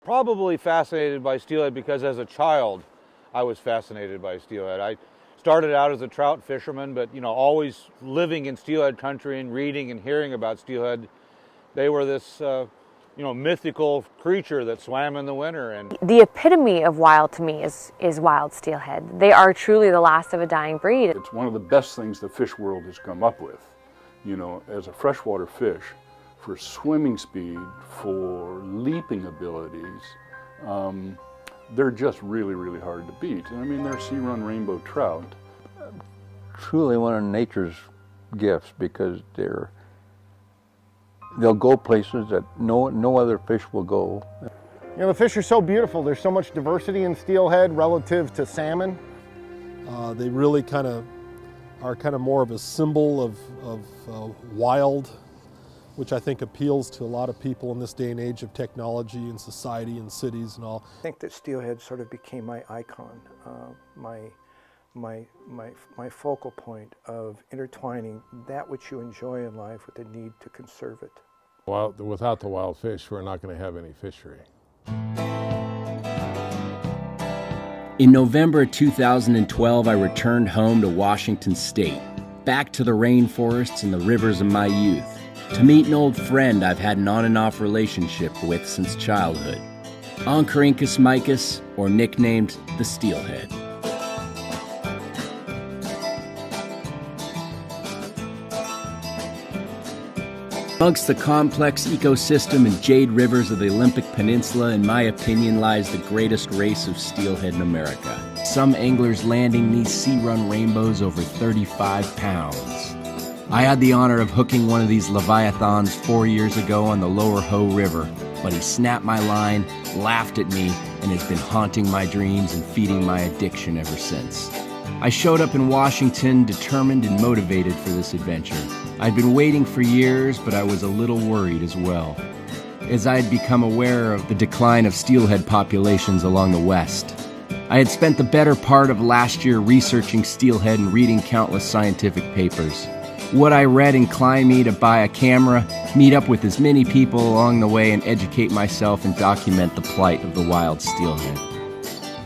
Probably fascinated by steelhead because as a child I was fascinated by steelhead. I started out as a trout fisherman, but always living in steelhead country and reading and hearing about steelhead. They were this mythical creature that swam in the winter. And the epitome of wild to me is wild steelhead. They are truly the last of a dying breed. It's one of the best things the fish world has come up with. As a freshwater fish, for swimming speed, for leaping abilities, they're just really, really hard to beat. And I mean, they're sea-run rainbow trout. Truly one of nature's gifts, because they'll go places that no other fish will go. The fish are so beautiful. There's so much diversity in steelhead relative to salmon. They really are more of a symbol of wild, which I think appeals to a lot of people in this day and age of technology and society and cities and all. I think that steelhead sort of became my icon, my focal point of intertwining that which you enjoy in life with the need to conserve it. Well, without the wild fish, we're not going to have any fishery. In November 2012, I returned home to Washington State, back to the rainforests and the rivers of my youth, to meet an old friend I've had an on and off relationship with since childhood, Oncorhynchus micus, or nicknamed the Steelhead. Amongst the complex ecosystem and jade rivers of the Olympic Peninsula, in my opinion, lies the greatest race of steelhead in America. Some anglers landing these sea-run rainbows over 35 pounds. I had the honor of hooking one of these leviathans 4 years ago on the Lower Hoh River, but he snapped my line, laughed at me, and has been haunting my dreams and feeding my addiction ever since. I showed up in Washington determined and motivated for this adventure. I'd been waiting for years, but I was a little worried as well, as I had become aware of the decline of steelhead populations along the west. I had spent the better part of last year researching steelhead and reading countless scientific papers. What I read inclined me to buy a camera, meet up with as many people along the way, and educate myself and document the plight of the wild steelhead.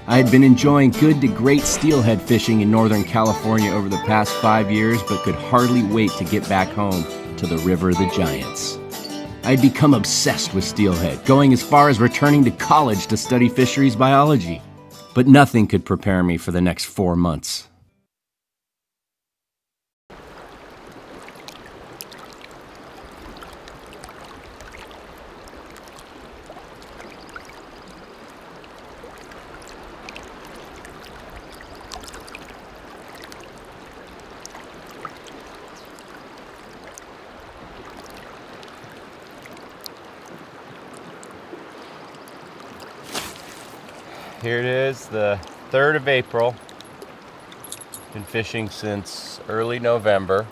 I had been enjoying good to great steelhead fishing in Northern California over the past 5 years, but could hardly wait to get back home to the River of the Giants. I had become obsessed with steelhead, going as far as returning to college to study fisheries biology. But nothing could prepare me for the next 4 months. Here it is, the 3rd of April. Been fishing since early November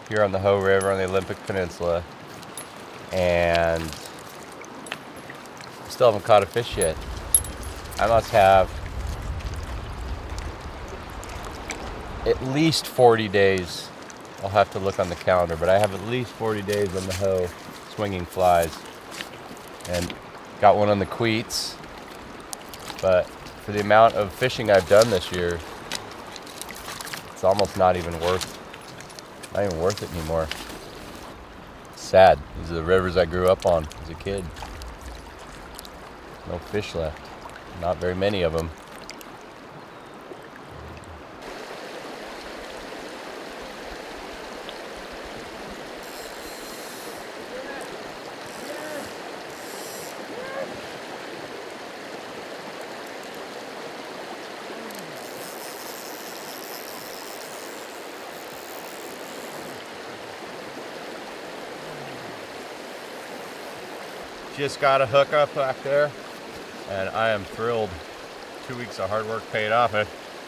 here on the Hoh River on the Olympic Peninsula, and still haven't caught a fish yet. I must have at least 40 days. I'll have to look on the calendar, but I have at least 40 days on the Hoh swinging flies, and got one on the Queets. But for the amount of fishing I've done this year, it's almost not even worth it anymore. It's sad. These are the rivers I grew up on as a kid. No fish left. Not very many of them. Just got a hookup back there, and I am thrilled. 2 weeks of hard work paid off. I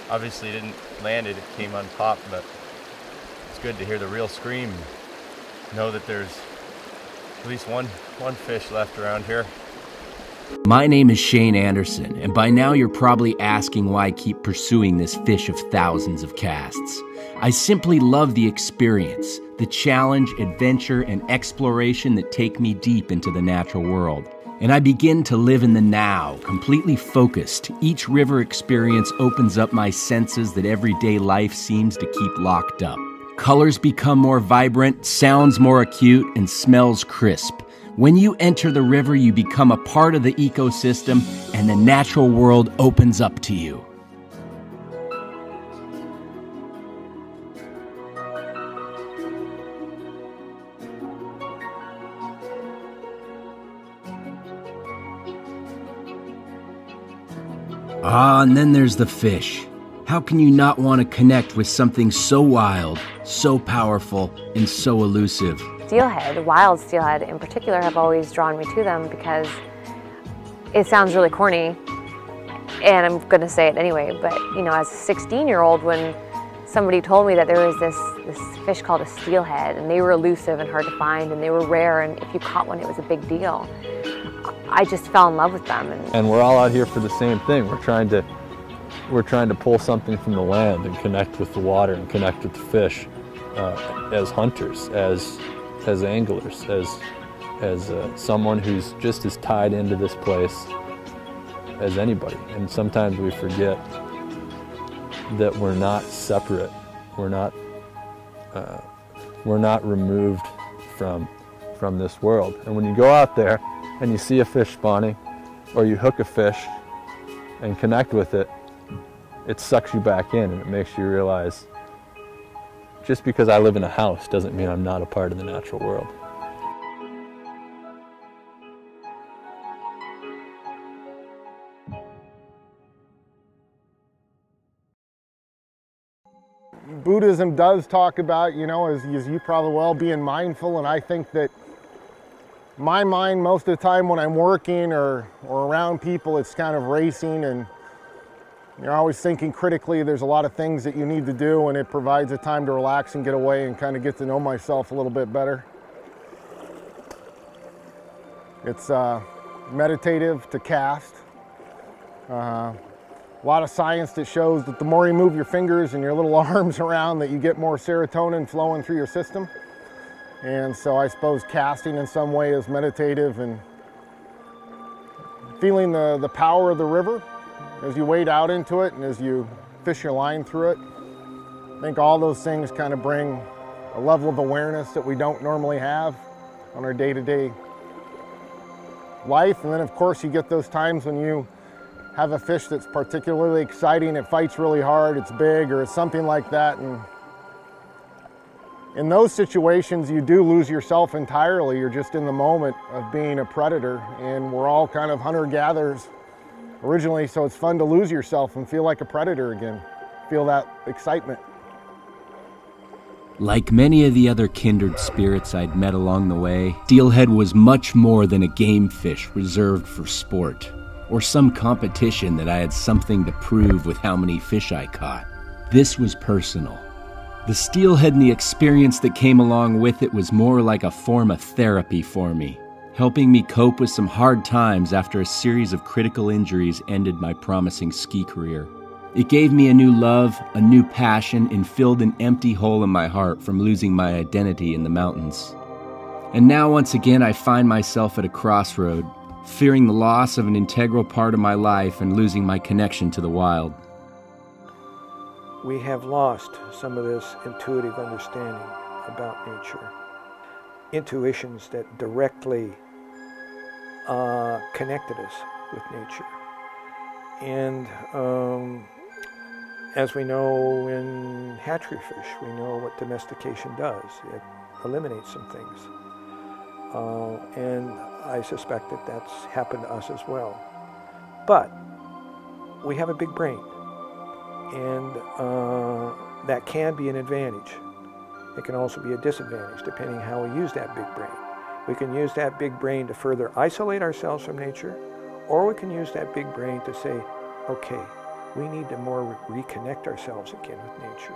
obviously didn't land it, it came unpopped, but it's good to hear the reel scream. Know that there's at least one fish left around here. My name is Shane Anderson, and by now you're probably asking why I keep pursuing this fish of thousands of casts. I simply love the experience, the challenge, adventure, and exploration that take me deep into the natural world. and I begin to live in the now, completely focused. Each river experience opens up my senses that everyday life seems to keep locked up. Colors become more vibrant, sounds more acute, and smells crisp. When you enter the river, you become a part of the ecosystem, and the natural world opens up to you. Ah, and then there's the fish. How can you not want to connect with something so wild, so powerful, and so elusive? Steelhead, wild steelhead in particular, have always drawn me to them because it sounds really corny, and I'm going to say it anyway, but you know, as a 16-year-old, when somebody told me that there was this fish called a steelhead, and they were elusive and hard to find, and they were rare, and if you caught one, it was a big deal, I just fell in love with them. And we're all out here for the same thing. We're trying to pull something from the land and connect with the water and connect with the fish as hunters, as anglers, as someone who's just as tied into this place as anybody. And sometimes we forget that we're not separate. We're not removed from this world. And when you go out there and you see a fish spawning, or you hook a fish and connect with it, it sucks you back in, and it makes you realize just because I live in a house doesn't mean I'm not a part of the natural world. Buddhism does talk about, you know, as you probably will, being mindful, and I think that my mind most of the time when I'm working or around people, it's kind of racing, and you're always thinking critically. There's a lot of things that you need to do, and it provides a time to relax and get away and kind of get to know myself a little bit better. It's meditative to cast. A lot of science that shows that the more you move your fingers and your little arms around, that you get more serotonin flowing through your system. And so I suppose casting in some way is meditative, and feeling the power of the river as you wade out into it and as you fish your line through it. I think all those things kind of bring a level of awareness that we don't normally have on our day-to-day life. And then of course you get those times when you have a fish that's particularly exciting, it fights really hard, it's big, or it's something like that. And in those situations, you do lose yourself entirely. You're just in the moment of being a predator, and we're all kind of hunter-gatherers originally, so it's fun to lose yourself and feel like a predator again, feel that excitement. Like many of the other kindred spirits I'd met along the way, steelhead was much more than a game fish reserved for sport, or some competition that I had something to prove with how many fish I caught. This was personal. The steelhead and the experience that came along with it was more like a form of therapy for me, helping me cope with some hard times after a series of critical injuries ended my promising ski career. It gave me a new love, a new passion, and filled an empty hole in my heart from losing my identity in the mountains. And now once again I find myself at a crossroad, fearing the loss of an integral part of my life and losing my connection to the wild. We have lost some of this intuitive understanding about nature. Intuitions that directly connected us with nature. And as we know in hatchery fish, we know what domestication does. It eliminates some things. And I suspect that that's happened to us as well. But we have a big brain. And that can be an advantage. It can also be a disadvantage, depending how we use that big brain. We can use that big brain to further isolate ourselves from nature, or we can use that big brain to say, okay, we need to more reconnect ourselves again with nature.